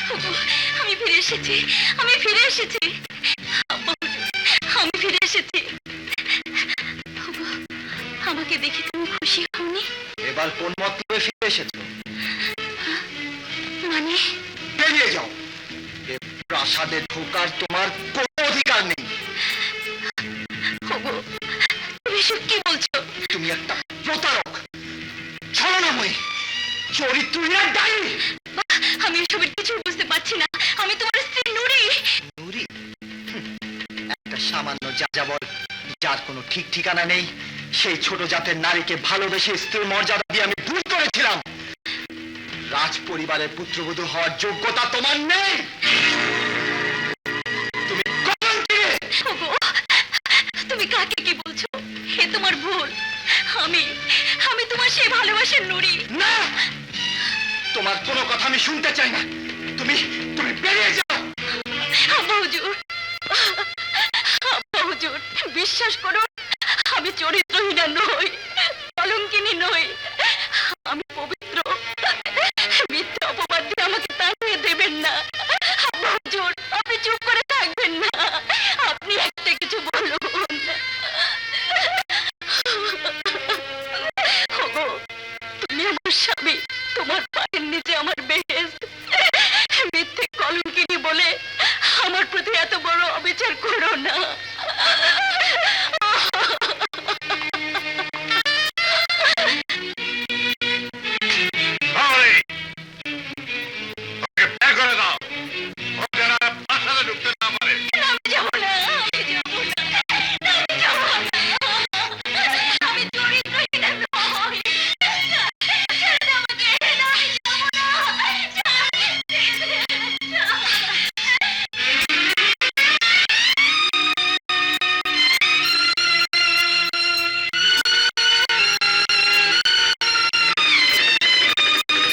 আমি ফিরে এসেছি, আমি ফিরে এসেছি। আব্বা হুজুর, আমি ফিরে এসেছি। আমাকে দেখে তুমি খুশি হওনি? এবার কোন মতলবে ফিরে এসেছো? মানে? বেরিয়ে যাও, এ প্রাসাদে ঢোকার তোমার কোনো অধিকার নেই। তুমি এসব কি বলছো? তুমি একটা প্রতারক, ছলনাময়ী, চরিত্রহীন ডাইনি। আমি এসবের কিছু বুঝতে পারছি না। আমি তোমার স্ত্রী নুরি। নুরি? একটা সামান্য যাযাবর, যার কোনো ঠিক ঠিকানা নেই, সেই ছোট জাতের নারীকে ভালোবেসে স্ত্রীর মর্যাদা দিয়ে আমি ভুল করেছিলাম। রাজ পরিবারের পুত্রবধূ হওয়ার যোগ্যতা তোমার নেই। তুমি কলঙ্কিনী। তুমি কাকে কি বলছো? এ তোমার ভুল। আমি আমি তোমার সেই ভালোবাসার নুরি। না, তোমার কোনো কথা আমি শুনতে চাই না। তুমি তুমি বেরিয়ে যাও। আব্বা হুজুর, আব্বা হুজুর, বিশ্বাস করুন, আমি চরিত্রহীনা নই।